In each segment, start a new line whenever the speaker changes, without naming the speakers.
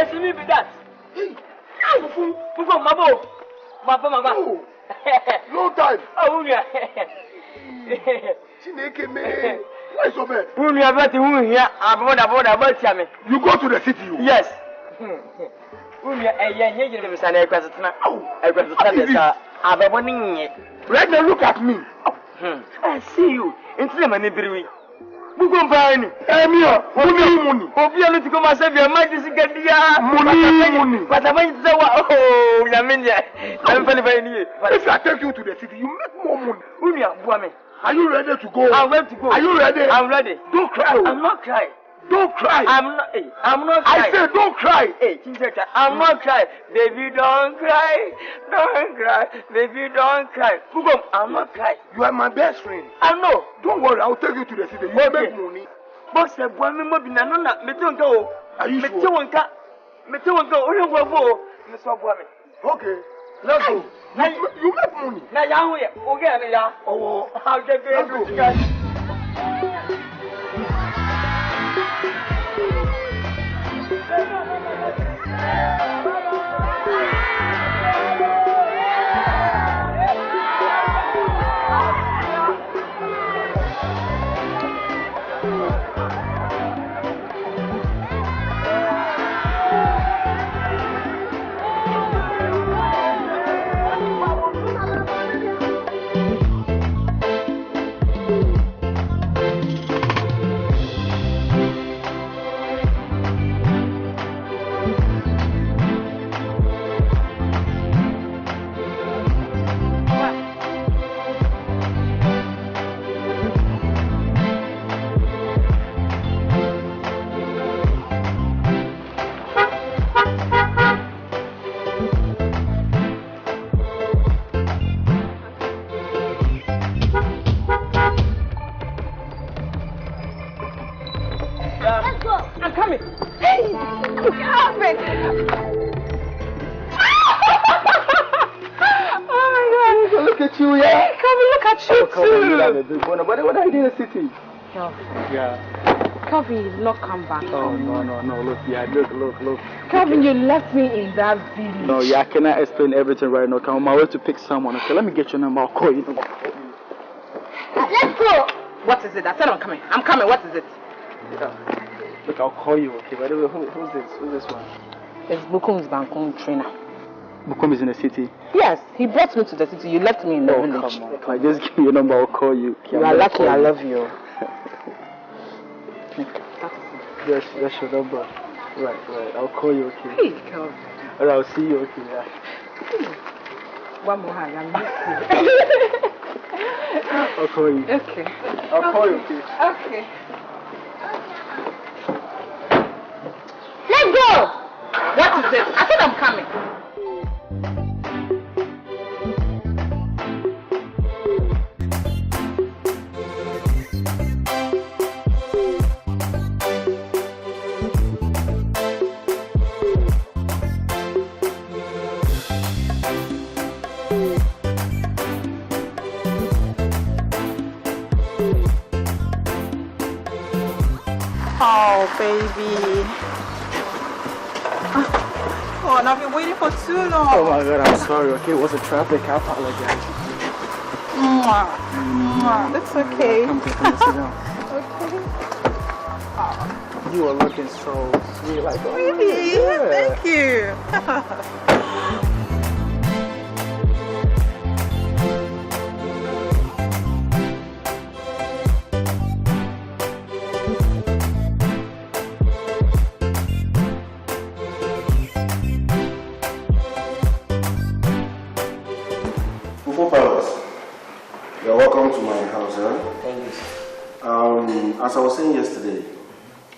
It's me be that. Bukom Mabo. Maba.
No time.
Oh, yeah.
Chineke me. Why so bad?
Who you about to here? About
you go to the city.
Yes.
Right now, look at me.
I see you. Into the money. Bukom Banku.
Money.
Obiano to come and say, "Your Majesty, get the
money."
But I mean, oh, Yaminia. I'm very near.
If I take you to the city, you make more money.
Unia, woman.
Are you ready to go?
I'm ready to go.
Are you ready?
I'm ready.
Don't cry.
I'm not crying.
Don't cry.
I'm not crying.
I said don't cry.
Hey, I'm not crying. Baby, don't cry. Don't cry. Baby, don't cry. Bukom, I'm not crying.
You are my best friend.
I know.
Don't worry, I'll take you to the city. You make money.
Boss, the boy, me mobi na nona. Me don't go.
Are you sure?
Me don't go. Only go for. Me so boy me.
Okay, let's go. You make money.
Na ya we. Okay, na ya.
Oh,
I'll take you to guys.
Let's go.
I'm coming.
Hey, Calvin. Oh my God.
look at you, yeah.
Hey, Calvin, look at you too.
What are you doing in the city?
Calvin.
Yeah.
Calvin, you did not come back.
Oh, no. Look, yeah, look.
Calvin, you left me in that village.
No, yeah, I cannot explain everything right now. I'm on my way to pick someone. Okay, let me get your number. I'll call you.
Let's go. What is it? I said I'm coming. I'm coming. What is it?
Yeah. Look, I'll call you, okay? By the way, who's this? Who's this one?
It's Bukom Banku trainer.
Bukom is in the city?
Yes, he brought me to the city. You left me in the village.
Come on. Can I just give you your number? I'll call you.
You are lucky. I love you.
That's your number. Right. I'll call you, okay?
Hey, Calvin.
Alright, I'll see you, okay? Yeah.
One more hug. I'm missing.
I'll call you.
Okay.
I'll call you, okay?
Okay. Let's go! What is it? I said I'm coming.
Oh, baby. Oh, and I've been waiting for too long.
Oh my God, I'm sorry, okay? It was a traffic. I apologize.
That's okay.
Come sit down.
Okay. Oh.
You are looking so sweet. Like, oh,
Really?
yeah.
Thank you.
You're welcome to my house, huh?
Thank you.
As I was saying yesterday,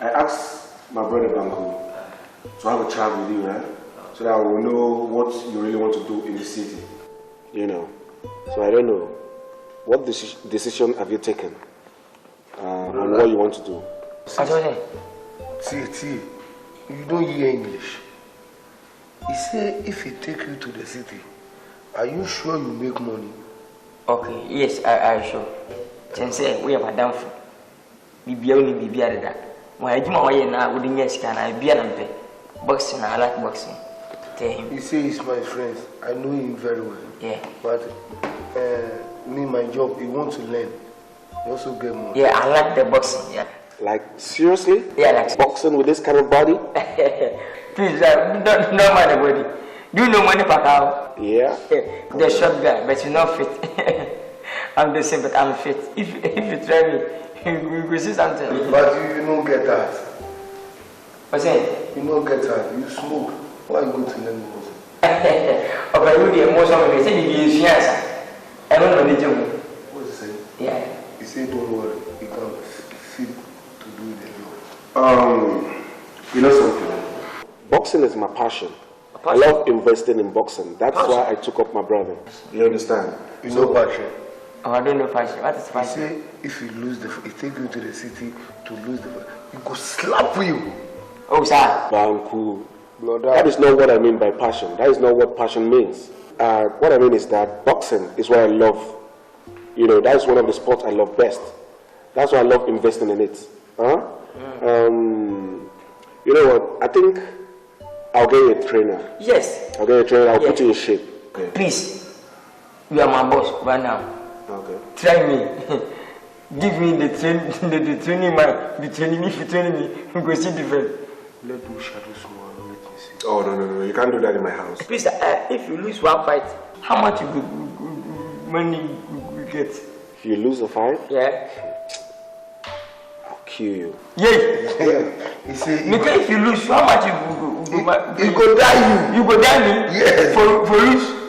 I asked my brother Banku to have a chat with you, so that I will know what you really want to do in the city. You know. So I don't know. What decision have you taken on what you want to do?
I don't know.
See, you don't hear English. He said if he take you to the city, are you sure you make money?
Okay, yes, I sure. Since we have a down for be only be better that. Why do you know why now wouldn't yes can I be an ampe? Boxing, I like boxing. Tell him.
He say he's my friend. I know him very well.
Yeah.
But me, my job, he wants to learn. He also get more.
Yeah, I like the boxing. Yeah.
Like, seriously?
Yeah, like
boxing with this kind of body?
Please, don't mind the body. Do you know Money Pacquiao?
Yeah.
The short guy, but you're not fit. I'm the same, but I'm fit. If you try me, you will see something.
But you don't get that.
What's that?
You don't get that. You smoke. Why you go to learn boxing?
Okay, you the emotion of me. Say you answer. I don't know the job.
What's he saying?
Yeah.
He said, don't worry. He can fit to do the job.
You know something? Boxing is my passion. I love investing in boxing. That's why I took up my brother. You understand?
You know passion.
Oh, I don't know passion. What is
He
passion?
say if you lose he take you to the city to lose he go slap you.
Oh, sir.
Banku. That is not what I mean by passion. That is not what passion means. What I mean is that boxing is what I love. You know, that is one of the sports I love best. That's why I love investing in it. Huh? You know what? I think I'll get you a trainer.
Yes.
I'll get you a trainer. I'll put you in shape. Okay.
Please. You are my boss right now.
Okay.
Try me. Give me the training man. The training. If you train me, we go see different.
Let me shadow small. Let me see.
Oh, no. You can't do that in my house.
Please, if you lose one fight, how much money you get?
If you lose a fight,
Yeah.
I'll kill you.
Yeah.
He say
Because if you lose, how much you
go die you.
You go die me?
Yes.
For lose?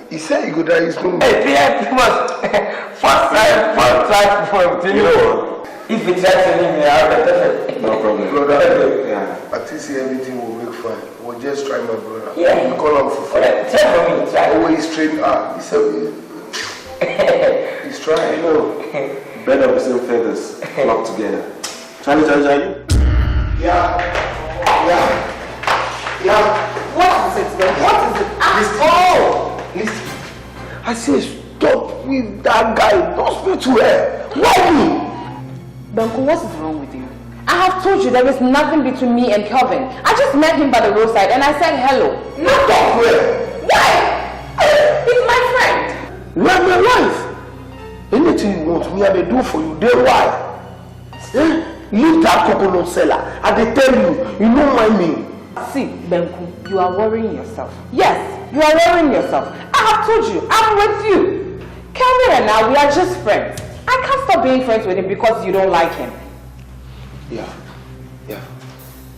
He said he go die his room.
Hey, Pierre, must first try for training.
You know what?
If you try training me, I'll be perfect.
No problem.
Brother,
Yeah.
I think everything will make fine. We'll just try my brother.
Yeah.
We call him for fun.
Try for me, try.
Always train. He said he's trying.
You know, bird of the same feathers flock together. Charlie.
Yeah.
What is it then? What is it?
Listen. I say stop with that guy. Don't speak to her. Why me?
Banku, what is wrong with you? I have told you there is nothing between me and Kelvin. I just met him by the roadside and I said hello.
Not talk to her.
Why? He's my friend.
You are my wife. Anything you want me, I may do for you. Then why? Leave that coconut seller. I dey tell you, you know my name.
See, Banku, you are worrying yourself. Yes, you are worrying yourself. I have told you, I'm with you. Kelvin and I, we are just friends. I can't stop being friends with him because you don't like him.
Yeah.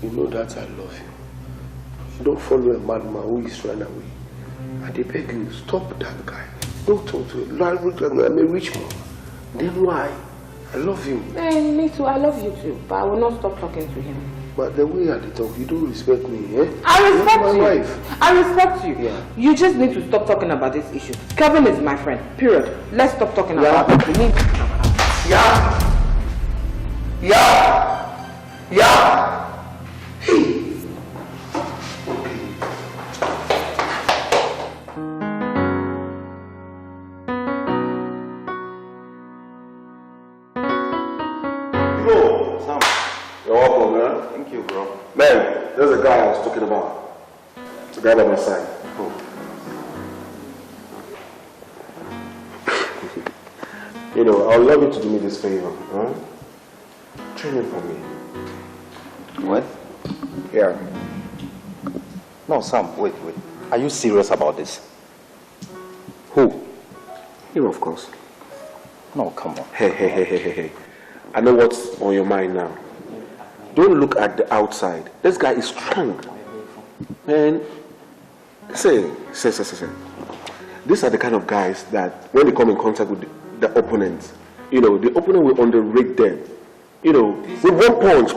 You know that I love you. You don't follow a madman who is run away. I dey beg you, stop that guy. Don't talk to him. I'm a rich man. Then why? I love you.
Me too, I love you too. But I will not stop talking to him.
But the way I talk, you don't respect me, eh?
I respect
You're my
you.
wife.
I respect you.
Yeah.
You just need to stop talking about this issue. Kelvin is my friend. Period. Let's stop talking about it. We need
Yeah. Hey.
Sam. You're welcome, man. Thank you, bro. Man, there's a guy I was talking about. It's a guy by my side. Cool. You know, I would love you to do me this favor, huh? Train him for me.
What?
Yeah.
No, Sam, wait. Are you serious about this?
Who? You, of course.
No, come on.
Hey. I know what's on your mind now. Don't look at the outside. This guy is strong. Man, say. These are the kind of guys that when they come in contact with the opponent, you know, the opponent will underrate them. You know, with one punch.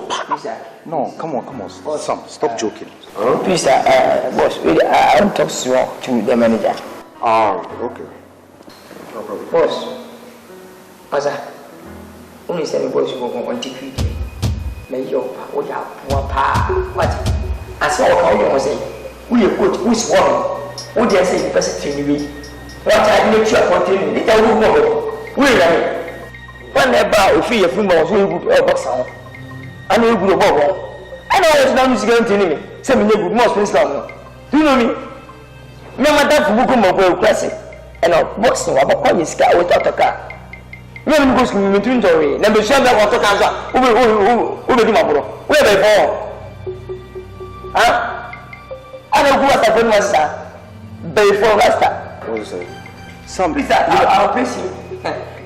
No, come on. Sam, stop joking.
Huh?
Please, boss, I want to talk to the manager.
Okay. No problem.
Boss, only say boys you go on TV. May your what? I saw how you say. We are good. Who's one? Who dare say the person to me? What I make sure for training. Little woman. We are. Whenever if you feel more, we would box out. I know you go. I I know it's not music to me. Some good most principal. Do you know me? Me and my dad for Bukom Banku classic. And our boss no about calling this guy without a car. Me and go school me to enjoy. Never share that water cancer. Who be my bro? Where they fall? Huh? I don't go as a friend master. Before master.
What is it?
Some please I'll place you.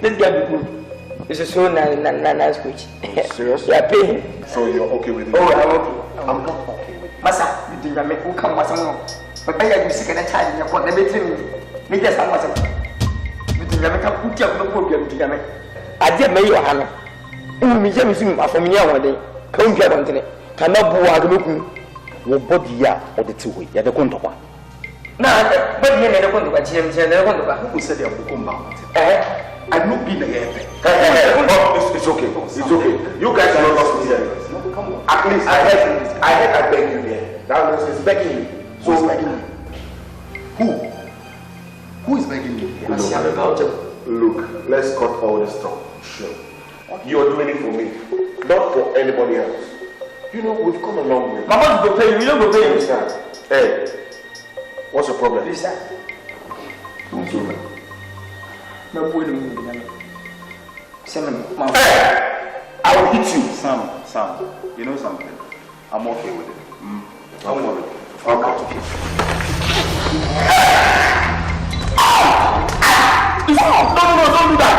Let's get good. This is so nice speech.
Serious?
Yeah, pay him.
So you're okay with it?
Oh, I'm okay.
I'm not okay with it.
Masa, you think I make who come was someone? But I got sick and a child in your phone. Let me tell you. Make us have myself. You think I make a put up the program to them? I did make your hand. Me, James, for me one day. Come get on today. Cannot go out looking.
What body ya or the two way? Ya the contour.
No, but you never want to watch him.
Who said you're Bukom Banku?
I've not been there.
It's okay. It's okay. You guys are not lost here. Come on. At least I beg you here. That means it's begging you. So who's begging you? Who is begging you? Look, let's cut all this talk. Sure. You're doing it for me, not for anybody else. You know, we've come a long way.
My boss will pay you. You don't go pay you.
Hey, what's your problem?
Listen. No boy,
I will hit you.
Sam, you know something? I'm okay with it.
Don't worry. Okay.
No, don't do that.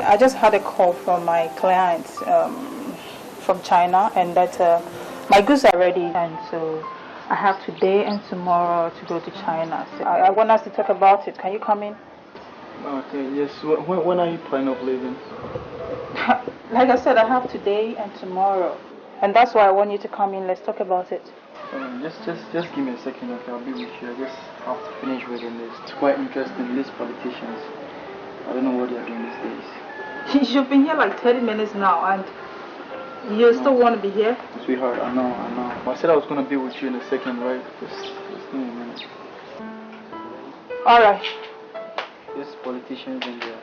I just had a call from my client from China, and that my goods are ready, and so I have today and tomorrow to go to China. So I want us to talk about it. Can you come in?
Okay, yes. When are you planning of leaving?
Like I said, I have today and tomorrow, and that's why I want you to come in. Let's talk about it.
Just give me a second, okay? I'll be with you. I just have to finish reading this. It's quite interesting. These politicians, I don't know what they are doing these days.
You've been here like 30 minutes now, and you still want to be here?
Sweetheart, I know. I said I was going to be with you in a second, right? Just give me a minute.
All right.
These politicians and their...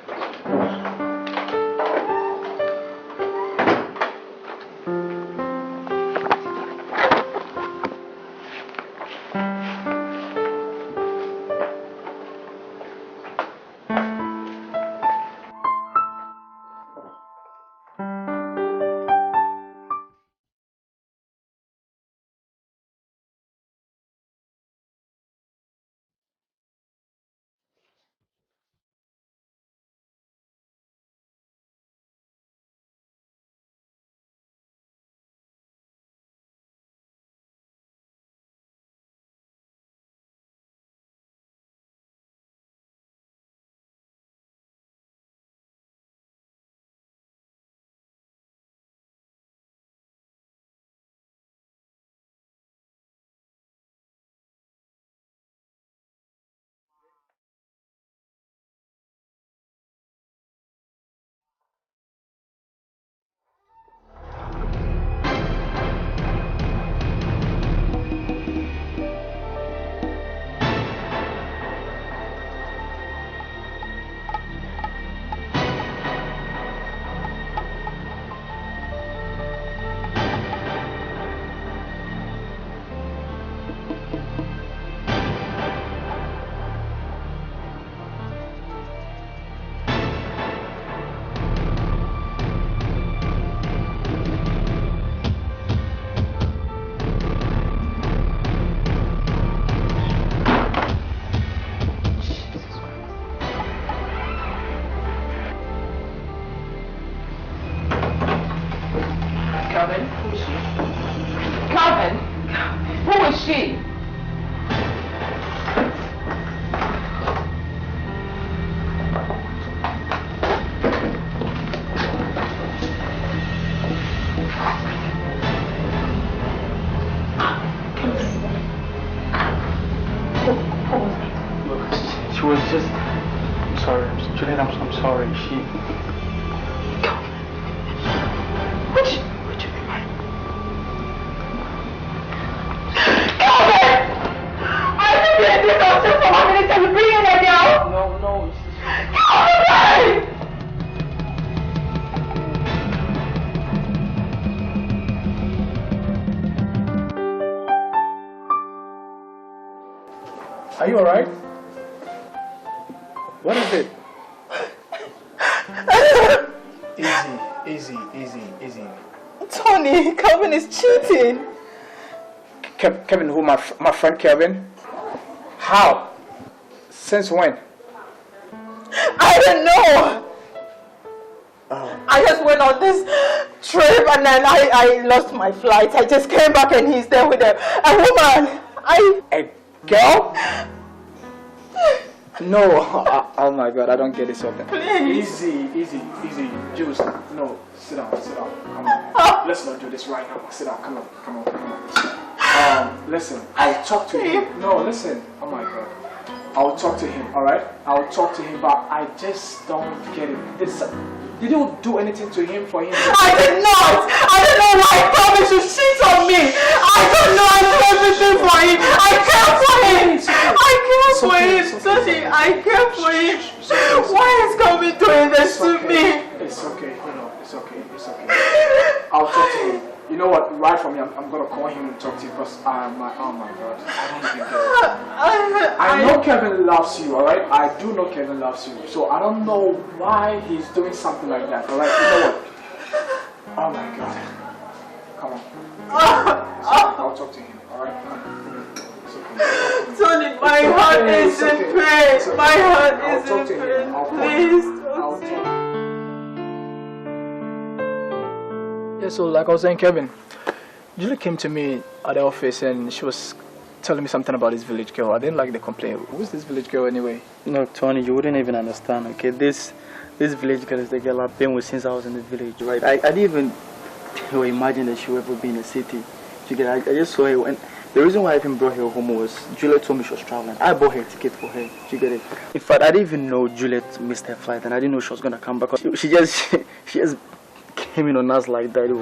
sorry. Juliet, I'm sorry.
What do you mean, man? Calvin! I think you did not just for 1 minute and bring in that girl!
No.
Calvin!
Are you alright? What is it? Easy.
Tony, Calvin is cheating.
Kevin, who? My friend Kevin? How? Since when?
I don't know. I just went on this trip and then I lost my flight. I just came back and he's there with a woman.
A girl? No, oh my God, I don't get this open.
Please.
Easy. Juice, no, sit down, come on. Let's not do this right now. Sit down, come on. Listen, I'll talk to him. No, listen, oh my God. I'll talk to him, alright? I'll talk to him, but I just don't get it. Did you do anything to him for him?
I did not! I don't know why Calvin should cheat on me! I don't know, I do everything for him! I care for him! Tony, I care for him! Why is Calvin doing this to me?
It's okay, it's okay. I'll talk to him. You know what, right from me, I'm gonna call him and talk to you because oh my God, I don't even get it. I know Kevin loves you, alright? I do know Kevin loves you. So I don't know why he's doing something like that, alright? You know what? Oh my God. Come on. I'll talk to him, alright? It's okay.
Tony, my heart is in pain. My heart is in pain. Please don't say.
Yeah, so like I was saying, Kevin, Julie came to me at the office and she was telling me something about this village girl. I didn't like the complaint. Who's this village girl anyway?
No, Tony, you wouldn't even understand, okay? This village girl is the girl I've been with since I was in the village, right? I didn't even imagine that she would ever be in the city. You get, I just saw her, and the reason why I even brought her home was Juliet told me she was traveling. I bought her ticket for her. You get it? In fact, I didn't even know Juliet missed her flight, and I didn't know she was gonna come back. She just came in on us like that. It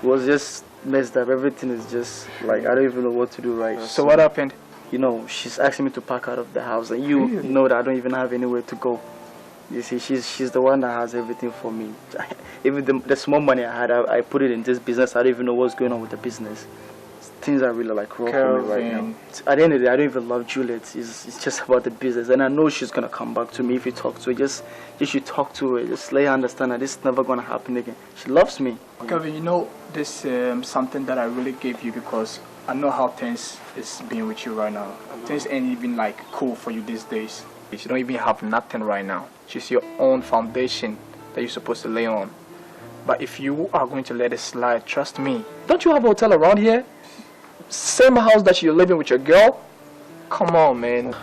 was just messed up. Everything is just like I don't even know what to do right.
So what happened?
You know, she's asking me to pack out of the house, and you know that I don't even have anywhere to go. You see, she's the one that has everything for me. Even the small money I had, I put it in this business. I don't even know what's going on with the business. Things are really like rough for me right now. At the end of the day, I don't even love Juliet. It's just about the business, and I know she's gonna come back to me if you talk to her. Just you talk to her. Just let her understand that this is never gonna happen again. She loves me.
Kevin, you know this something that I really gave you because I know how things is being with you right now. Things ain't even like cool for you these days. You don't even have nothing right now. It's your own foundation that you're supposed to lay on. But if you are going to let it slide, trust me. Don't you have a hotel around here? Same house that you're living with your girl? Come on, man.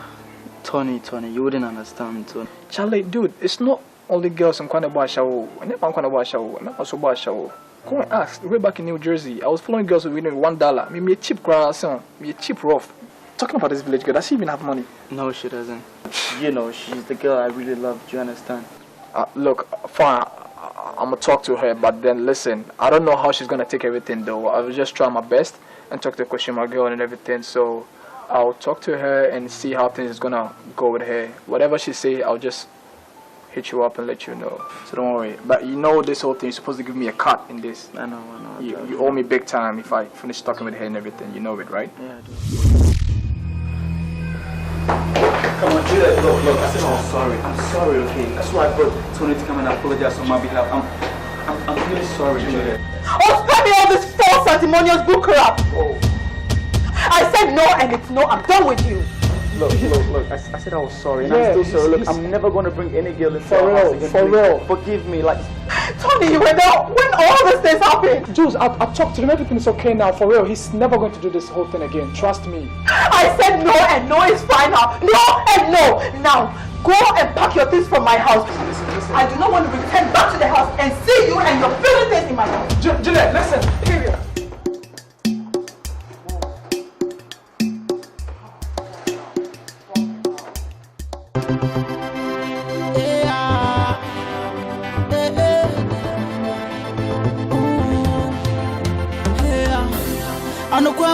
Tony, you wouldn't understand, Tony.
Charlie, dude, it's not only girls in Kwadwo. Go and ask. Way back in New Jersey, I was following girls with $1. Me a cheap grass, me a cheap rough. Talking about this village girl, does she even have money?
No, she doesn't. You know, she's the girl I really love. Do you understand?
Look, fine. I'm gonna talk to her, but then listen, I don't know how she's gonna take everything though. I will just try my best and talk to the question mark girl and everything. So I'll talk to her and see how things is gonna go with her. Whatever she say, I'll just hit you up and let you know. So don't worry. But you know this whole thing, you're supposed to give me a cut in this.
I know.
You owe me big time if I finish talking with her and everything. You know it, right?
Yeah, I do. Come on, Juliet, look, I said I'm sorry, okay? That's why I brought Tony to come and apologize on my behalf. I'm really sorry, Juliet.
Oh, spare me all this false sanctimonious bullcrap! I said no and it's no, I'm done with you.
Look, I said I was sorry and I'm still sorry. Look, I'm never going to bring any girl into our house again.
For real.
Forgive me, like...
Tony, you were there when all these things happened.
Jules, I talked to him, everything's okay now, for real. He's never going to do this whole thing again, trust me.
I said no and no is fine now. No and no. Now, go and pack your things from my house. Listen. I do not want to return back to the house and see you and your filthy things in my house.
Juliet, listen, period.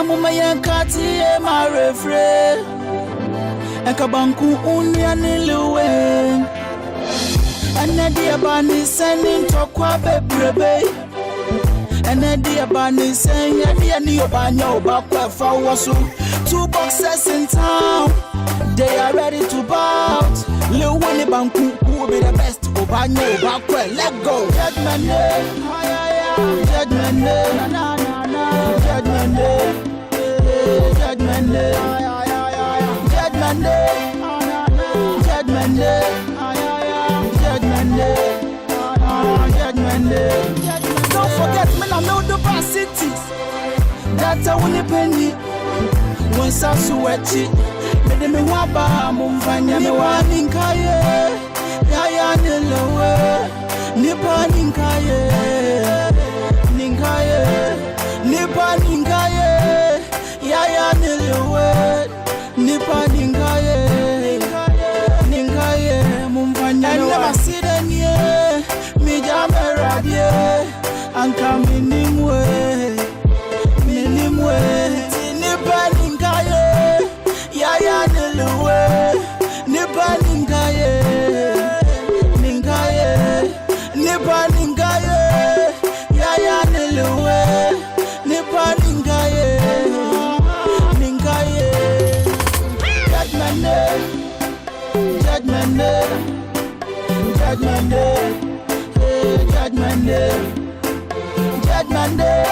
mumaya kati e marefre Eka banku unya niluwe Ene dia bani sending to kwa bebrebe Ene dia bani send ya dia ni obanya obakwa fa wasu 2 boxes in town They are ready to bout Lil Winnie Banku who will be the best obanya obakwa let go Judgment Day Judgment Day Judgment Day Judgment Day Judgment Day Judgment Day Judgment Day Judgment Day Don't forget me I know the best cities That's a winnie penny One Sasuechi Mede me waba mumfanya me waninkaye Yaya nilowe Nipa ninkaye Ninkaye Nipa ninkaye Yaya nilowe Nipa ninkaye Ninkaye mumfanya me never see them ye Mi jame radie Anka minimwe Minimwe Nipa ninkaye Yaya niluwe Nipa ninkaye Ninkaye Nipa ninkaye Yaya niluwe Nipa ninkaye Ninkaye Judgment Day Judgment Day Judgment Day Judgment Day Judgment Day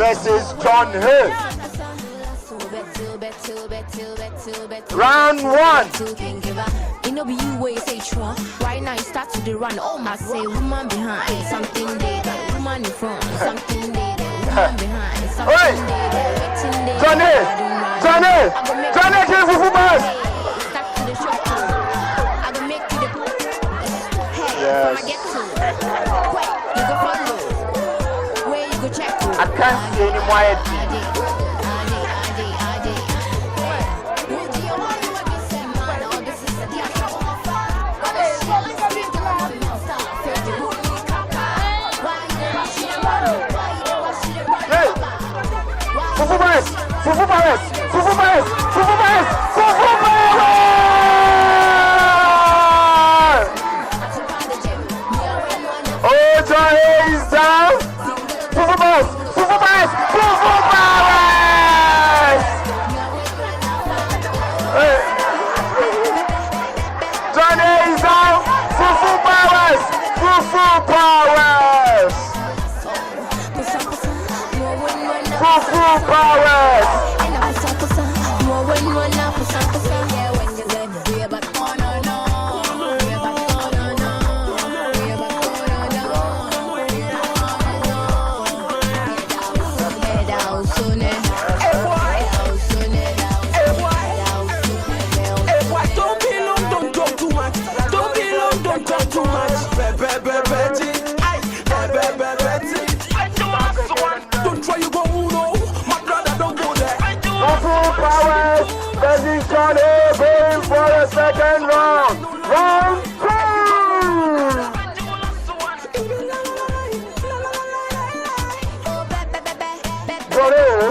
Versus John Hood. Round 1.
You know, be you way say true. Right now, you start to the run. Oh, I say woman behind something there, woman in front something there, woman behind something there.
Johnny, can you move back?
Start to the shop. I gonna make you the
yes.
When I get to wait, you go follow. Where you go check?
I can't see any more. Fufu Paris! Oh, Johnny is down! Fufu Paris! Johnny is down! Fufu Paris! powers.
Don't try you go no, my brother don't go there.
Powers, Benji Johnny going for a second round. Round 2. Brother.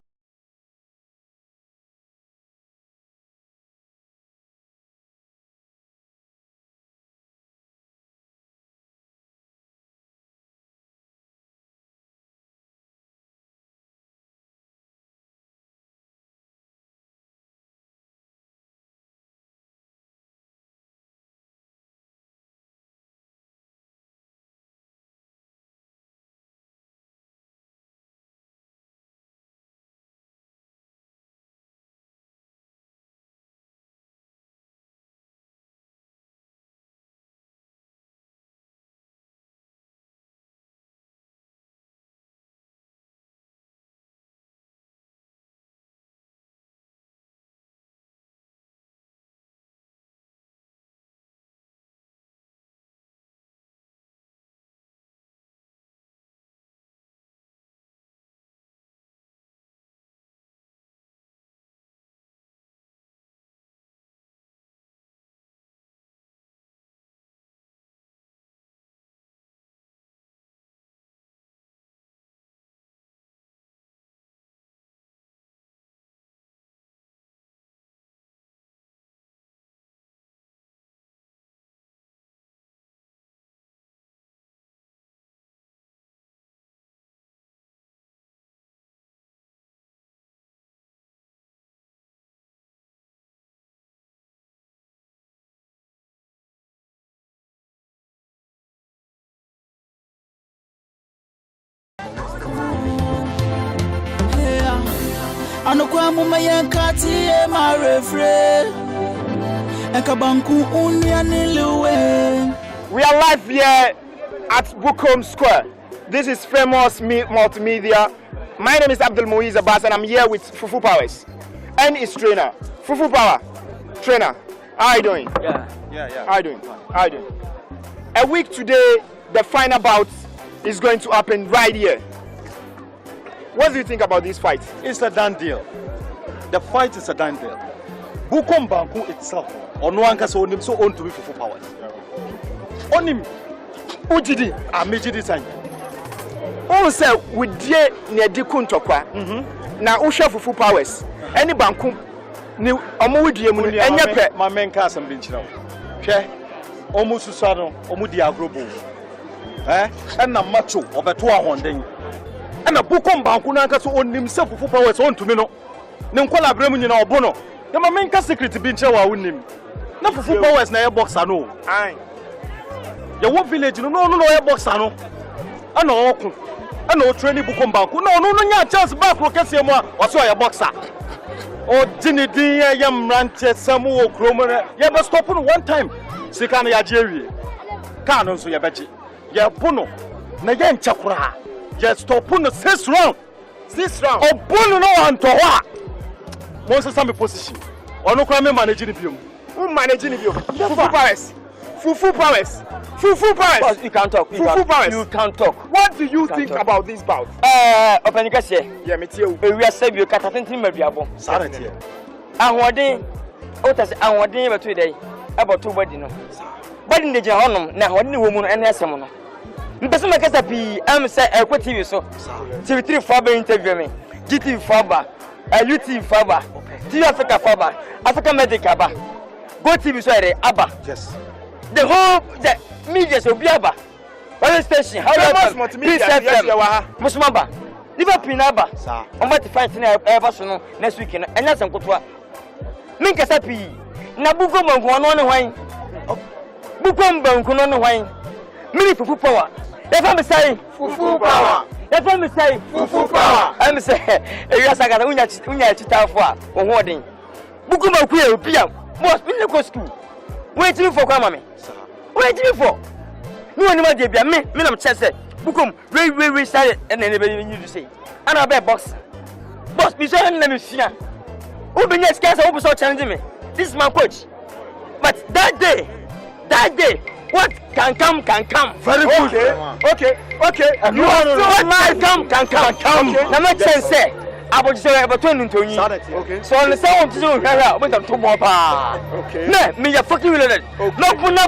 Anokwa mumaya kati e marefre Ekabanku unya niluwe.
We are live here at Bukom Square. This is Famous Multimedia. My name is Abdul Muiz Abbas and I'm here with Fufu Powers and his trainer. Fufu Power, trainer, how are you doing?
Yeah.
How are you doing? How are you doing? A week today, the final bout is going to happen right here. What do you think about this fight?
It's a done deal. The fight is a done deal. Bukom Banku itself, Kwadwo Nkansah onim so own to be Fufu Powers. Onim, Ujidi, Amejidi Sanya.
All say we dear near Dikun Tokwa. Now Usha Fufu Powers. Any Banku ni Omudi Muni and Yape.
My men cast and Binchino. Che, almost Susano, Omudi Agrobo. And a macho of a 200. And a Bukom Banku Nkansah own himself Fufu Powers on to me. No collaboration in our bono. The main secret to be Chawa win him. Not for Fufu Powers na boxer no.
Aye.
Your what village no boxer no. I know training Bukom Banku. No chance back look at more or so a boxer. Oh Dinidi yam ranche Samu Kromere. You must stop on one time. Sikana ya Jerry. Canon so ya beji. Ya bono. Na yen chakura. Just stop on the 6th round.
6th round.
Oh bono no antowa. Once some position. Or no crime managing the film.
Who managing the film? Fufu Powers. Fufu Powers. Fufu Powers.
You can't talk.
Fufu Powers.
You can't talk.
What do you think about this bout?
Openikase.
Yeah, me too.
We are saved. You can't attend to me.
Sorry, dear.
And what day? What is and what day about today? About 2 wedding. But in the Jahonum, now what new woman and Yasamono. Mpesa makasa pi am say TV so. TV3 Faba interview me. GTV Faba. UTV Faba. TV Africa Faba. Africa Medical Ba. Go TV so Abba.
Yes.
The whole media so be Abba. Radio station. How
Famous Multimedia. Yes, you are.
Musmaba. Liverpool Naba.
Sir.
On might find ever so next weekend. And that's some kutwa. Minkasa pi. Na Bukom Banku no wine. Bukom Banku no wine. Mini Fufu Power. If I'm saying
Fufu Power.
That's what me say.
Fufu power.
I'm say, you say that unya chita for holding. Bukom Banku e opia. Boss, me go school. Waiting for kwama me. Waiting for. No one ma dey bia me na chese. Bukom we started and anybody you say. And I be boss. Boss, me say na me sia. Who be next case who be so challenging me. This is my coach. But that day, what can come.
Very good. Okay.
You are what can come. Now make sense say. I will say about 20 to you.
Okay.
So on the sound to do here, we can talk about.
Okay.
No, me you fucking with it. No, buna.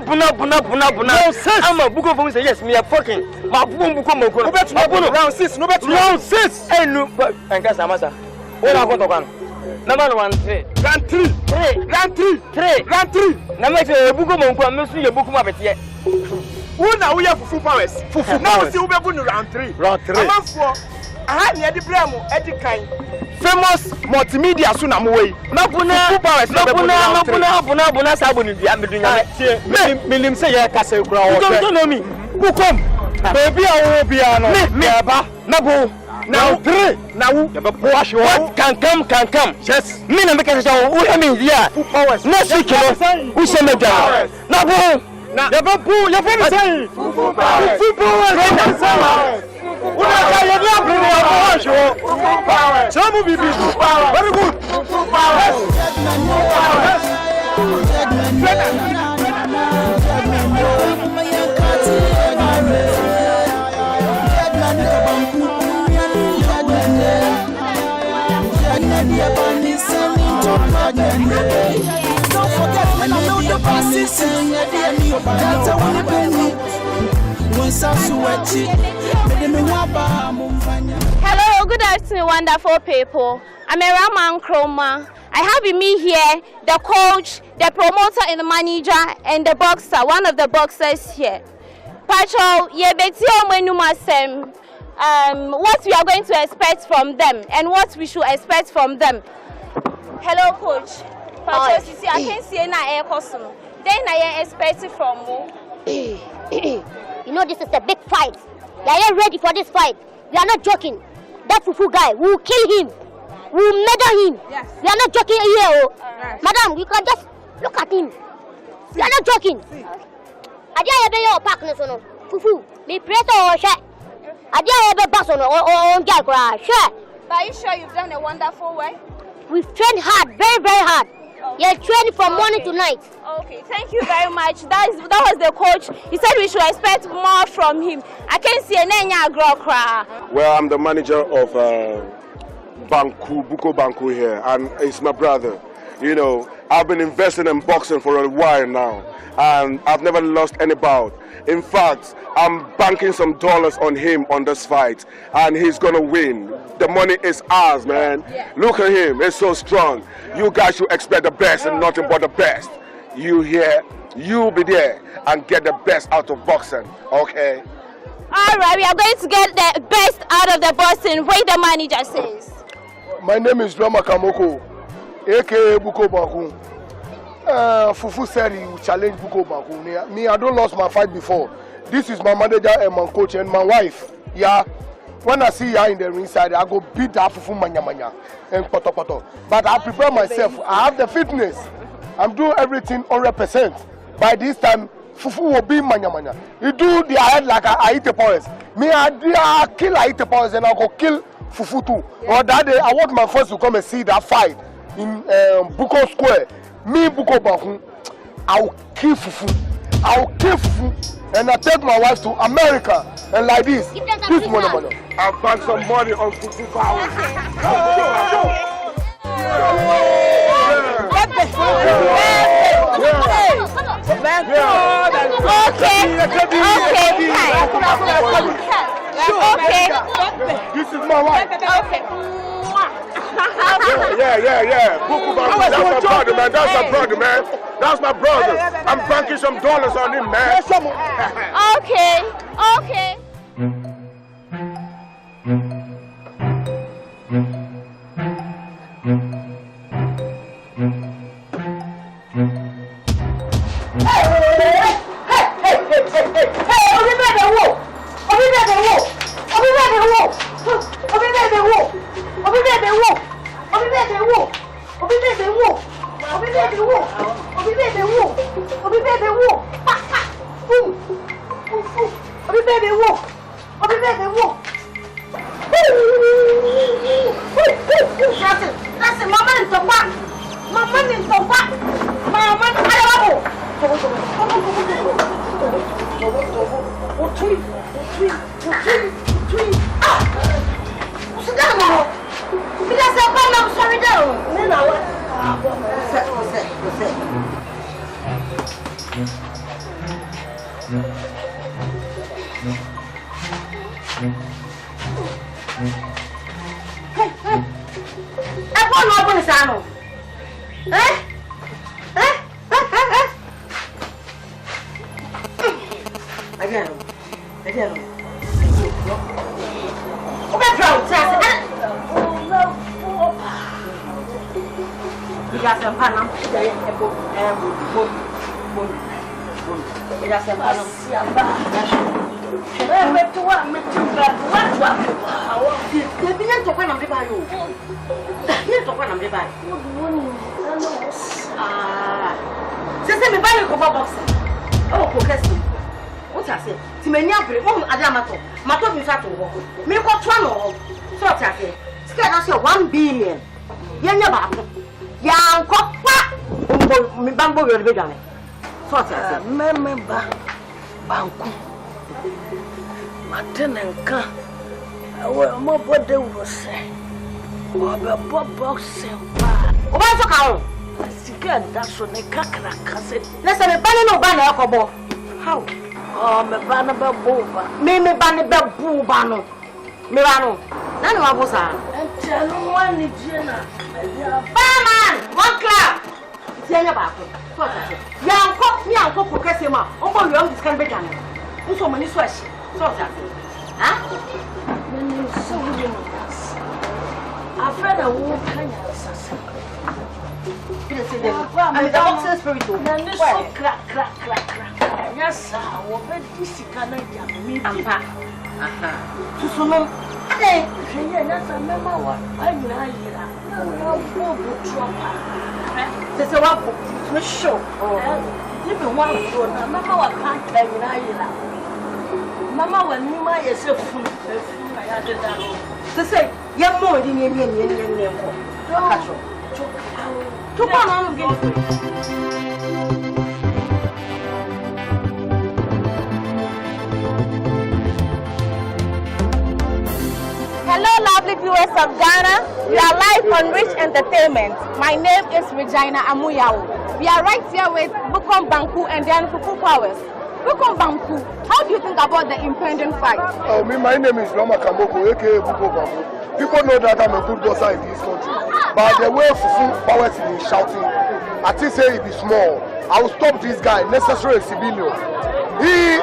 No sense. I'm a Bukom Banku say yes, me you fucking. My Bukom Banku.
No bet round 6. No bet
round 6. Hey, no. And guys, Amasa. What I got to Number 1, 3.
Round 3.
Now make sure Bukom Banku and me you Bukom Banku.
Who now we have fufu powers? Now see we be going round 3. I'm for aha near the blame Eddie kind. Famous multimedia so na mo wey.
Fufu powers na buna sabuni bia medunya.
Me nim say ya kasa kura o.
You don't know me.
Bukom. Baby awo bia no.
Me aba na bo.
Now 3. Now you be push
What can come.
Yes.
Me na make say who hear me here.
Fufu powers.
Next week who say me down. Na bo.
Na ya be pu ya fe say.
Fufu powers.
Una ka ya dia bring ya push o.
Fufu powers.
Chamu bibi. Very good.
Fufu powers.
Don't forget when I know your passes and that's a one penny.
Hello, good afternoon, wonderful people. I'm a Raman Kroma. I have with me here the coach, the promoter and the manager and the boxer, one of the boxers here. Pacho, what we are going to expect from them and what we should expect from them. Hello, coach. Pacho, you see, I can't see any air costume. Then I expect it from you.
You know this is a big fight. We are ready for this fight. We are not joking. That Fufu guy, we will kill him. We will murder him.
Yes.
We are not joking here. Right. Madam, you can just look at him. We are not joking. I didn't have your partner, so Fufu. Me pray to share. I didn't have a bus on Jalkra. Sure.
But are you sure you've done a wonderful way?
We've trained hard, very, very hard. You're training from morning to night.
Okay, thank you very much. That was the coach. He said we should expect more from him. I can't see any girl cry.
Well, I'm the manager of Bukom Banku here, and it's my brother. You know, I've been investing in boxing for a while now, and I've never lost any bout. In fact, I'm banking some dollars on him on this fight, and he's gonna win. The money is ours, man. Look at him, he's so strong. You guys should expect the best and nothing but the best. You here, you be there and get the best out of boxing, okay?
All right, we are going to get the best out of the boxing. What the manager says.
My name is Rama Kamoko, aka Bukom Banku. Fufu said he would challenge Bukom Banku. Me, I don't lost my fight before. This is my manager and my coach and my wife. Yeah. When I see her in the ringside, I go beat that Fufu manya and poto. But I prepare myself. I have the fitness. I'm doing everything 100%. By this time, Fufu will be manya. He do the head like I eat the powers. Me, I kill I eat the powers and I go kill Fufu too. Yeah. Or that day, I want my friends to come and see that fight in Bukom Square. Me, Bukom Banku, I'll kill Fufu. And I take my wife to America and like this money.
I'll bank some money on Fufu power.
Okay.
This is my wife.
Okay.
Yeah. Bukom Banku, that's my brother, man. That's my brother. I'm banking some dollars on him, man.
Okay.
Member Banku. Matenenka. Well, my body was say. Or boxing. What's the cow? Again, that's on the cracker cassette. Let's have a banner no banner. How? Oh, my banner booba. Maybe banner boobano. Mirano. None of us are. And tell one Jenna. Barman! One clap! Jenna Baku. Young cock, young cock, Cassima. Oh, you can be done. So many swash. So that. Huh? When you saw him, I've read a woman. I'm the boxer spirit. Crack. Yes, sir. What this can I me? To some. Hey, that's a member. I'm not here. There's a waffle. Show. Even one foot. Mamma, what can't tell you? Mamma, when you might yourself, I had it down. To say, you're more than you.
Hello, lovely viewers of Ghana. We are live on Rich Entertainment. My name is Regina Amuyao. We are right here with Bukom Banku and then Fufu Powers. Bukom Banku, how do you think about the impending fight?
Oh, my name is Loma Kamoko, aka Bukom Banku. People know that I'm a good boxer in this country. But the way Fufu Powers is shouting, I think say it is small. I will stop this guy, necessary civilian. He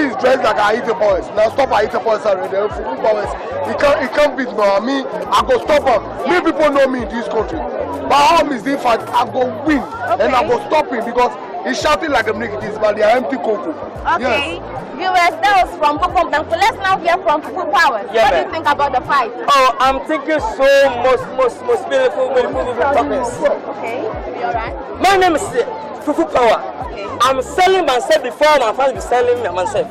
is dressed like a Haiti boys. Now stop a Haiti boys already. Fufu Powers, he can't beat me. I go stop him. Many people know me in this country. But how is this fight? I go win. Okay. And I go stop him because he's shouting like a nigga. This man, they are empty cocoa.
Okay.
Yes.
Viewers, that was from Bukom Banku. Let's now hear from Fufu Powers.
Yeah,
what do you think about the fight?
Oh, I'm thinking so most beautiful topics.
Okay, you alright?
My name is Fufu Power.
Okay.
I'm selling myself before my father be selling myself.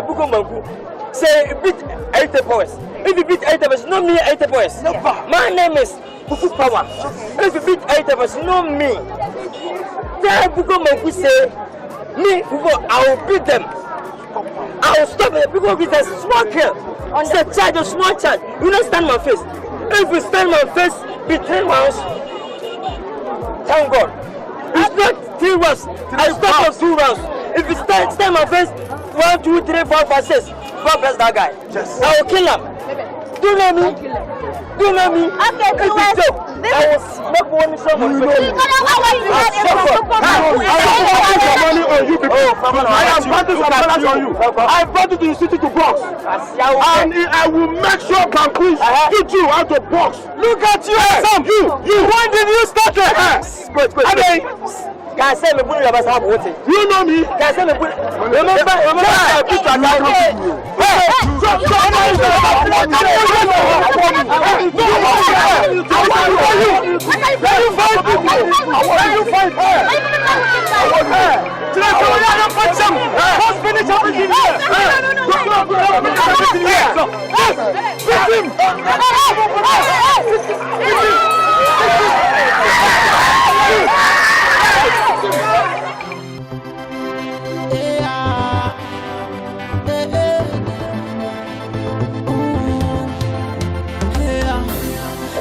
Bukom Banku. Say beat 80 powers. If you beat 80 powers, no me 80 powers. No. My name is Fufu Power. Okay. If you beat 80 powers, no me. Then Bukom Banku say me, I will beat them. I will stop it because it's a small kill. It's a child, a small child. You don't stand my face. If you stand my face between rounds, thank God. It's not 3 rounds. I stop for 2 rounds. If you stand my face, 1, 2, 3, 4, 5, 6, God bless that guy. Yes. I will kill him. Do you know me? Do you know me?
Okay,
if you joke, I will make one song of you. I am putting some money on you. I brought you to the city to box. And I will make sure Banku teach you how to box. Look at you. You. When did you start it? Wait. Guys, say me put your best half water. You know me. Guys, say me put. Remember, I put your life on you.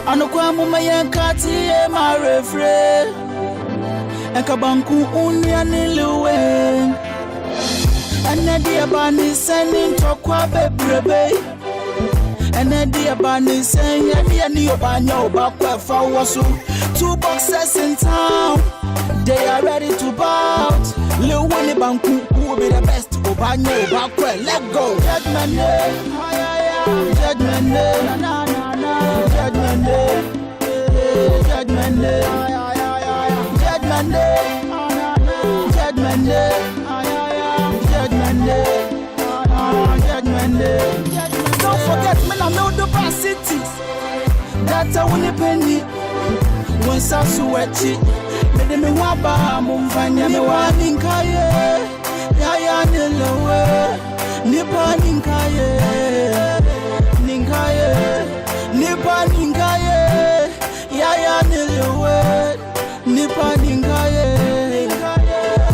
Anokwamu mayankati ma refre Ekabanku unya niluwe Anedi abani sending tokwa bebrebe Anedi abani send yadi ani obanyo bakwa fawasu 2 boxes in town They are ready to bout Lil Winnie Banku who will be the best obanyo bakwa let go Judgment Day Judgment Day Judgment Day Judgment Day Judgment Day Judgment Day Judgment Day Judgment Day Don't forget me I know the past cities That's a winnie penny When Sasuechi Mede me waba mumfanya me waninkaye Yaya nilowe Nipa ninkaye Ninkaye Nipa ninkaye Yaya nilowe Nipa ninkaye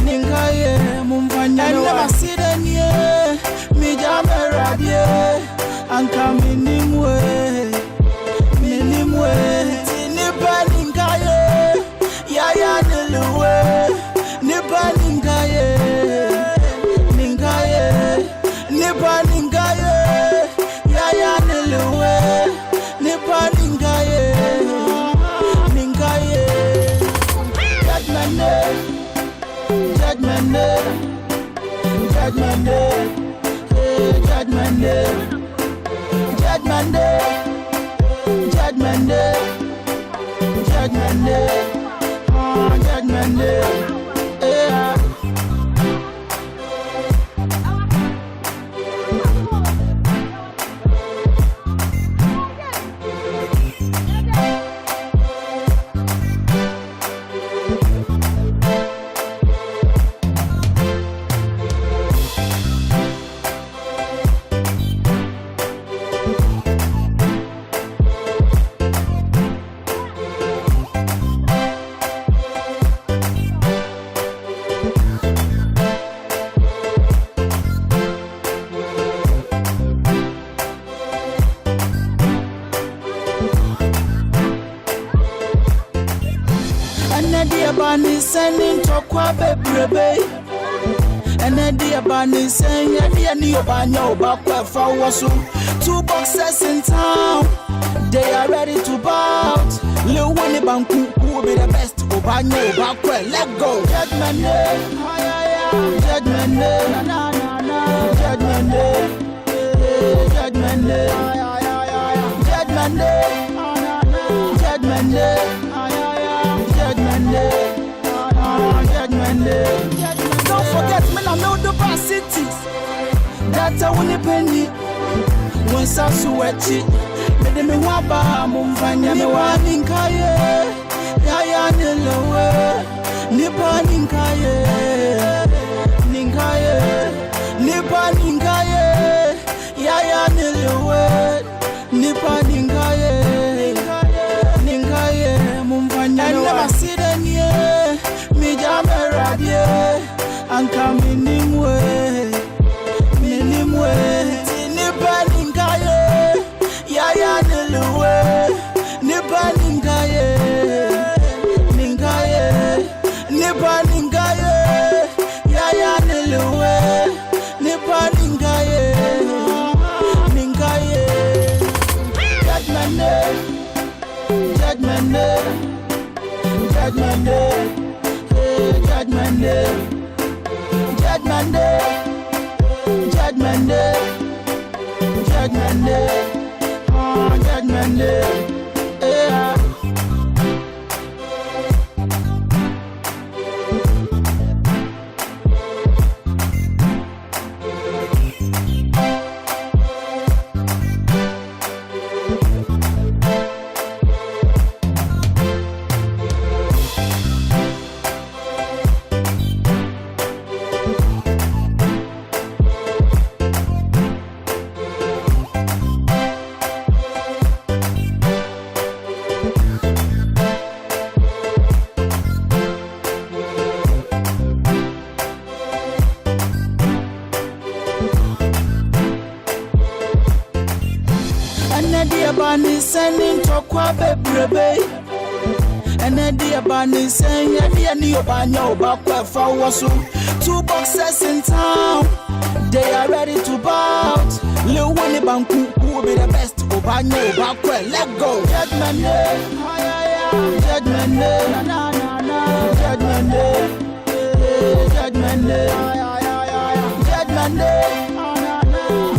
Ninkaye mumfanya me never see them ye Mi jame radie Anka minimwe Minimwe Nipa ninkaye Yaya nilowe Nipa ninkaye Ninkaye Nipa ninkaye Yaya nilowe Nipa ninkaye Ninkaye Judgment Day Judgment Day Judgment Day Judgment Day Judgment Day Judgment Day Judgment Day Judgment Day yeah. Sending tokwa bebrebe Anedi abani send yadi ani obanyo bakwa fawasu 2 boxes in town They are ready to bout Lil Winnie Banku who will be the best obanyo bakwa let go Judgment Day Judgment Day Judgment Day Judgment Day Judgment Day Judgment Day Judgment Day Judgment Day. Don't forget me I know the past cities That's a winnie penny When Sasuechi Mede me waba mumfanya me waninkaye Yaya nilowe Nipa ninkaye Ninkaye Nipa ninkaye Yaya nilowe Nipa ninkaye Ninkaye mumfanya I never see them yeah Mi jame radie Anka minimwe Minimwe Nipa ninkaye Yaya niluwe Nipa ninkaye Ninkaye Nipa ninkaye Yaya niluwe Nipa ninkaye Ninkaye Judgment Day Judgment Day Judgment Day Judgment Day Judgment Day Judgment Day Judgment Day Judgment Day yeah. sending to Kwadwo and then the band saying, yeah, near Banyo, Bakwa for 2 boxes in town. They are ready to bout. Lil Winnie Banku, who will be the best? Banyo, Bakwa, let go. Judgment Day, Judgment Day, Judgment Day, Judgment Day,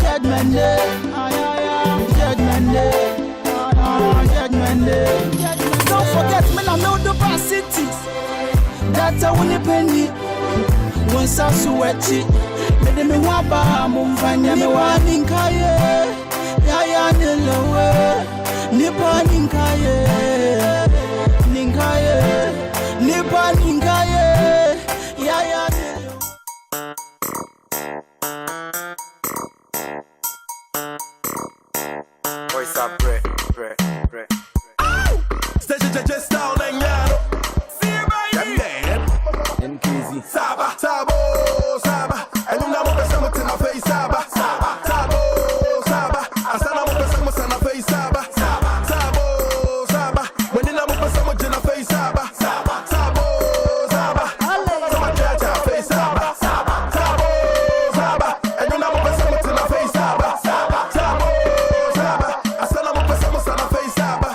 Judgment Day, Judgment Day, Judgment Day, Judgment Day. Don't forget, me, I know the best cities. That's a winning penny. Once I sweat it, let me waba, Mumfanya, me wanting kaye, Yaya Nilowe, Nippon Ninkaye, Ninkaye, Nippon Ninkaye, Yaya.
Voice up, break. Station just down and yellow. See you right here. MKZ. Saba, Sabo, Saba. And you know what I'm saying, my face, Saba. Saba, Sabo, Saba. I said I'm going to face, Saba. Sabo, Saba. When you know what I'm saying, my face, Saba. Sabo, Saba. So my judge, face, Saba. Sabo, Saba. And you know what I'm saying, my face, Saba. Sabo, Saba. I said I'm going to face, Saba.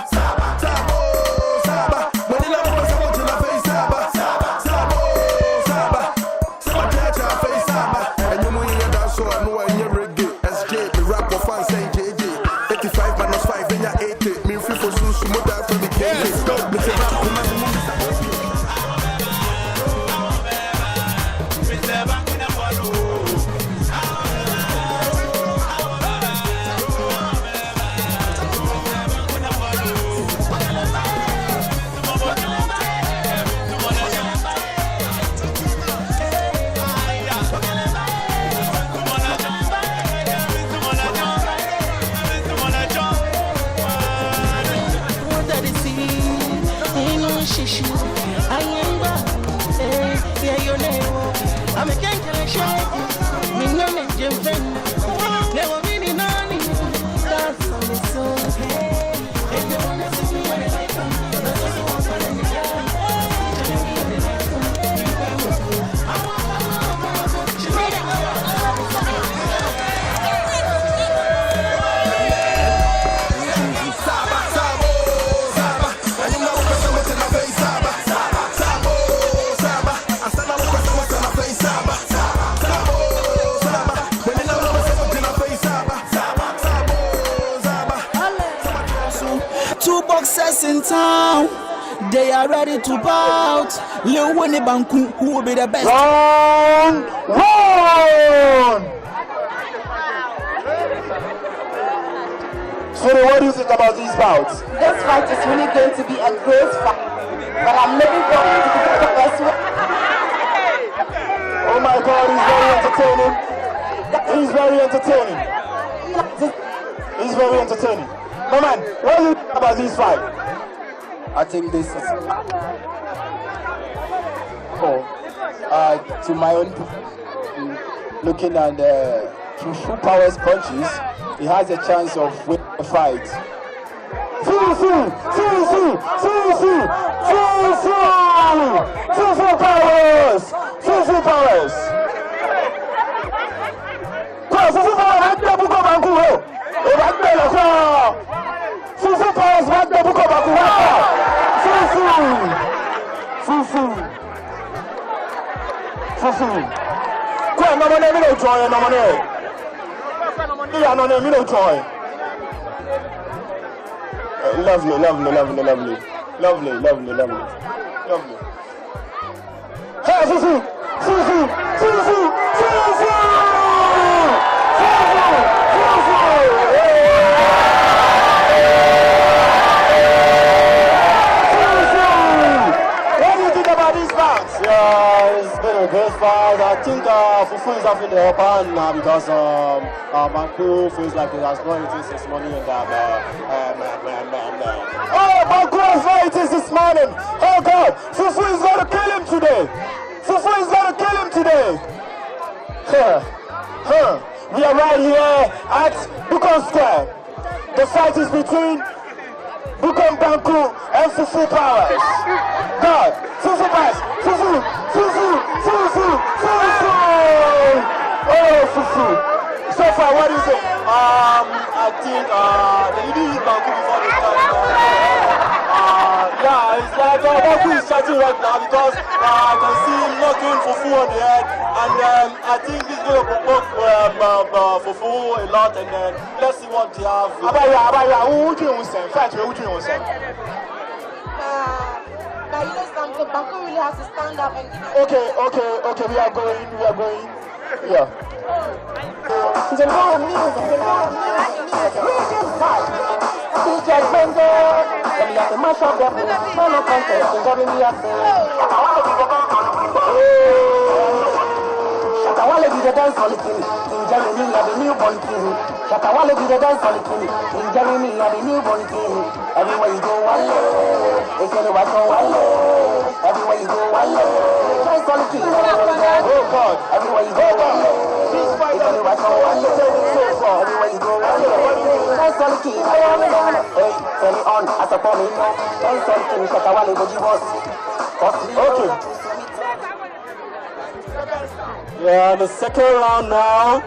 In town, they are ready to bout. Lil Winnie Banku, who will be the best?
Round 1. So what do you think about these bouts?
This fight is really going to be a great fight, but I'm looking forward to the best one.
Oh my God, he's very entertaining. He's very entertaining. My man, what do you think about this fight?
I think this is to my own looking at the Fufu Power's punches, he has a chance of winning the fight.
Fufu Powers! Fufu Powers! Fufu Powers, Bukom Banku! Fufu Powers, Bukom Banku! Fufu! Kwa no money, me no joy, no money. Yeah, no money, me no joy. Lovely. Hey, Fufu!
Yeah, it's been a great fight. I think Fufu is having the upper hand now because Banku feels like he has not eaten since morning and
Oh, Banku has not eaten since morning. Oh God, Fufu is going to kill him today. We are right here at Bukom Square. The fight is between
Bukom Banku, and Fufu Powers. God, Fufu Powers, Fufu. Oh, Fufu. So far, what is it? I think they didn't use Banku before they started. Yeah, it's like Banku is chatting right now because I can see him knocking Fufu on the head, and then I think he's going to provoke Fufu a lot, and then let's see what they have. Abaya, who do you say? Fight, who do you say?
Now you know something, Banku really has to stand up and
Okay, we are going. Yeah.
Shatawale be the dance quality. In Germany, the newborn king. Shatawale be the dance quality. In Germany, the newborn king. Everywhere you go, wale. It's anywhere go, wale. Everywhere you go, wale. Dance quality. Oh God. Everywhere you go, wale. It's anywhere go, wale. Everywhere you go, wale. Dance quality. Hey, turn it on. As a for me, dance quality. Shatawale, go you boss. Okay.
Yeah, the second round now,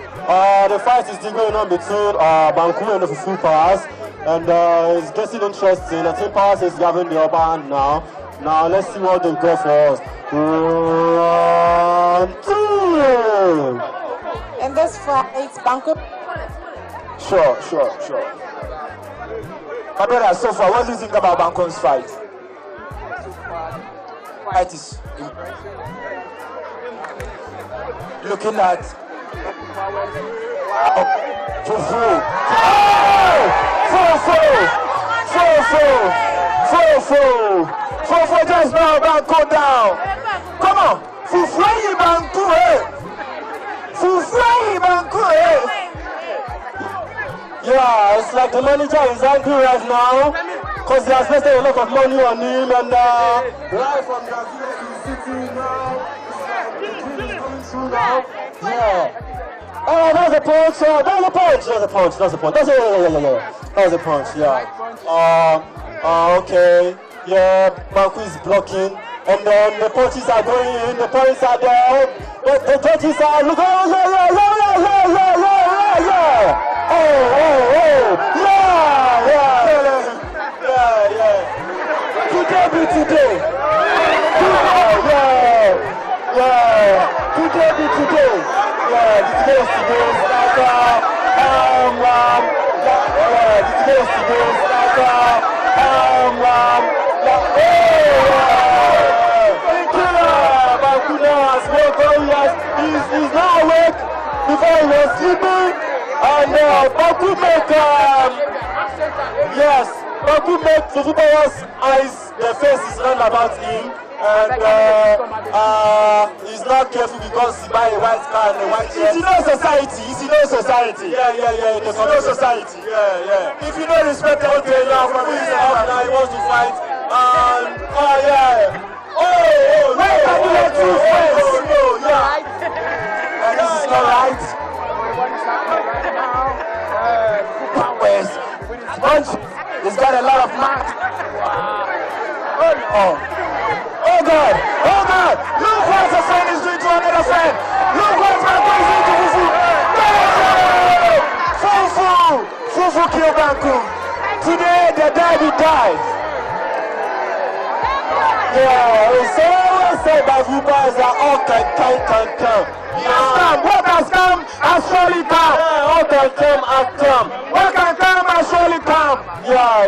the fight is still going on between Banku and the Fufu Powers, and it's getting interesting. I think Powers is having the upper hand now. Now let's see what they've got for us. Round 2.
In this fight, Banku.
Sure. My brother, so far, what do you think about Banku's fight? Fight is looking at Fufu. Fufu just now Banku down. Come on, Fufu Banku, Fufu Banku, Yeah, it's like the manager is angry right now because he has invested a lot of money on him, and right from the city now. Yeah. Oh, that was a punch. That was a punch. Yeah. Okay. Yeah, Banku is blocking, and then the punches are going in. The points are there. The judges are look. Today. He's now awake before he was sleeping, and Banku make Fufu Powers' eyes, their face is round about him, and he's not careful because he buy a white car and a white shirt. It's in no society. Yeah. It's in no society. Yeah. If you don't respect the okay now, from his house now, he wants to fight. And this is not right. Punch. He's got a lot of mark. Oh God! Look what a friend is doing to another friend! Look what Banku is doing to Fufu! Fufu killed Banku. Today the daddy died. Yeah, it's always said by Fufu Powers that all can. What has come has surely come. All can come has come. What can come has surely come. Yeah.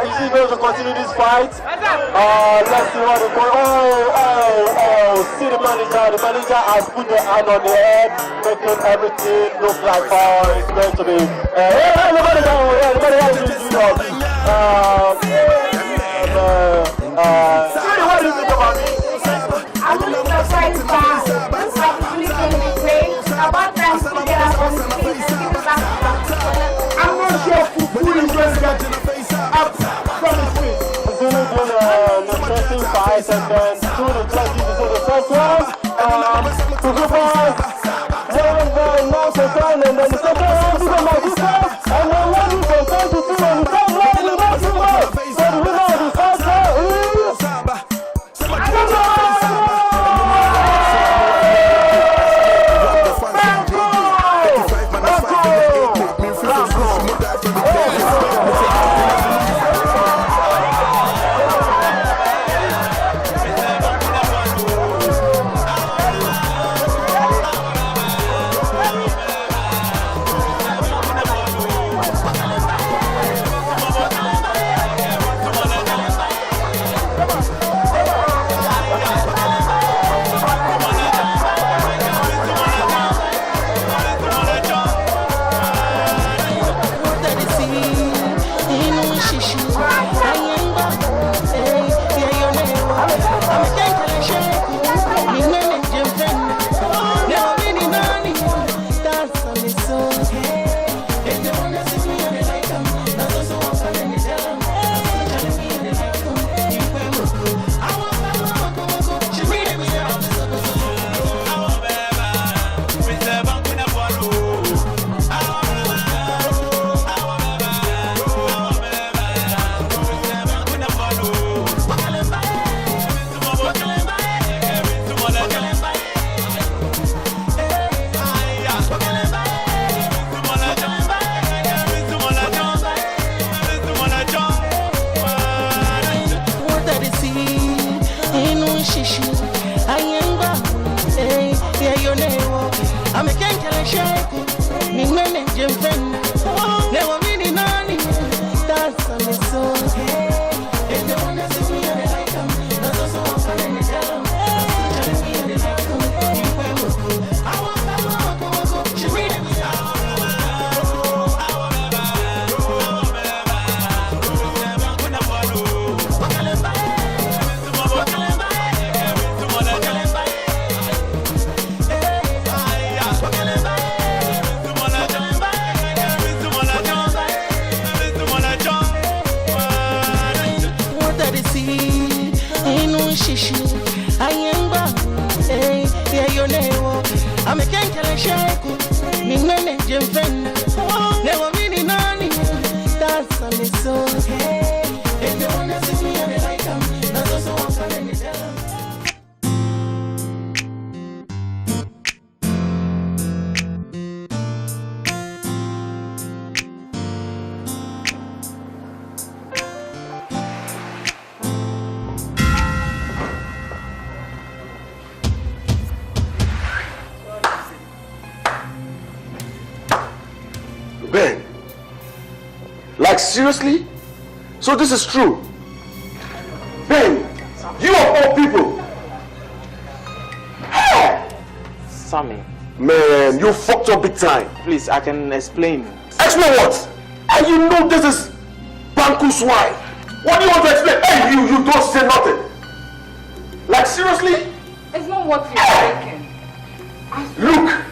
Is he going to continue this fight? Let's see what is going on. See the manager. The manager has put the hand on the head, making everything look like it's going to be. The manager is doing what do you think about me?
I believe the fight is bad. This fight is really going to be great. About time to get up on the stage and give it back to Banku. I'm not sure Fufu is going to get up from his feet.
He's going to do the interesting fight, and then do the judges into the first round. Fufu Powers, very nice and then the second round, Bukom Banku, and then one from 22 and the third round.
shishi. Ayemba, hey, yeah, you know. I'm a cankala shaku. Ningene jemfen. Never mini nani. That's on the soul. If you wanna see me, I like them. That's also what I'm in the town. I'm a cankala shaku. Ningene jemfen. Never mini nani. That's on the soul. If you wanna see me, I like them. That's also what I'm in the town.
Ben, like seriously? So this is true? Ben, you of all people! Hey!
Sammy.
Man, you fucked up big time.
Please, I can explain.
Explain what? And you know this is Banku's wife. What do you want to explain? Hey, you don't say nothing. Like seriously?
It's not what you're thinking.
Look,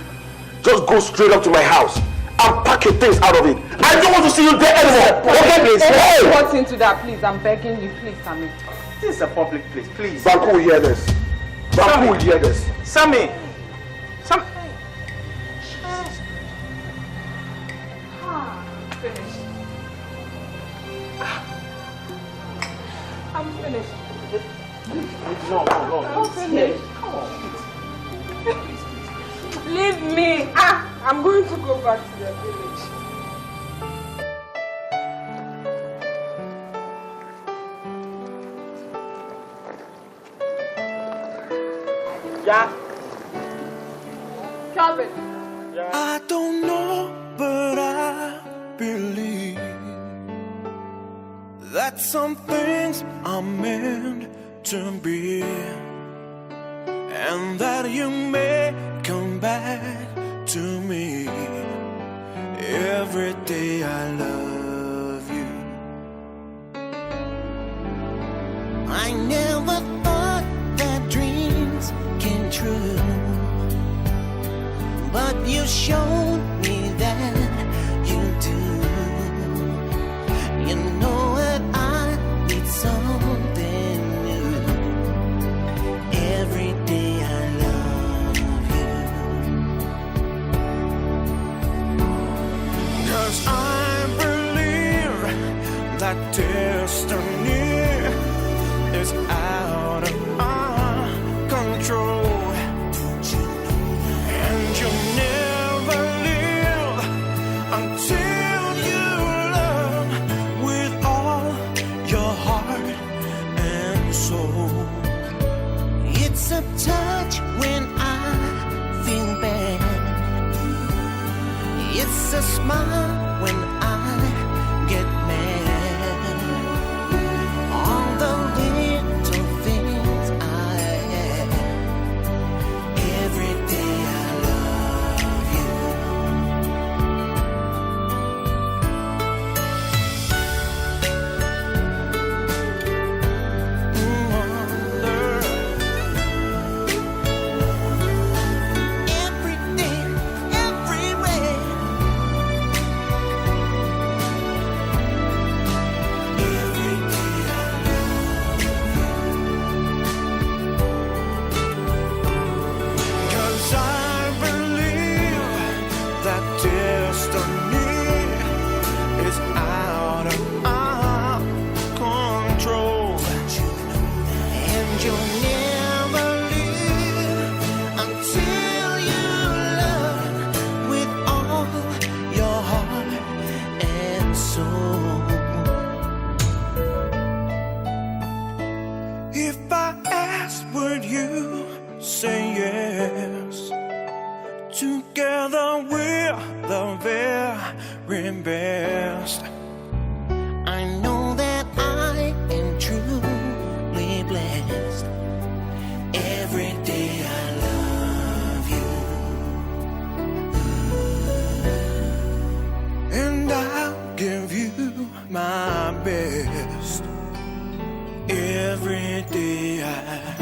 just go straight up to my house and pack your things out of it. I don't want to see you there anymore. Okay, please.
Hey! What's into that, please? I'm begging you, please, Sammy.
This is a public place, please.
Banku will hear this. Banku will hear this.
Sammy! Sammy!
Finished. I'm finished.
No.
I'm finished. Come on. Leave me. I'm going to go back to the village.
Yeah.
Calvin.
I don't know, but I believe that some things are meant to be, and that you may come back to me. Every day I love you. I never thought that dreams came true, but you showed me that you do. You know that I need something new. Every day I love you. 'Cause I believe that destiny is out of our control. And you never live until you love with all your heart and soul. It's a touch when I feel bad. It's a smile when I get mad. All the little things I have. Every day I love you. Every day, everywhere.
you say yes. Together we're the very best.
I know that I am truly blessed. Every day I love you.
And I'll give you my best. Every day I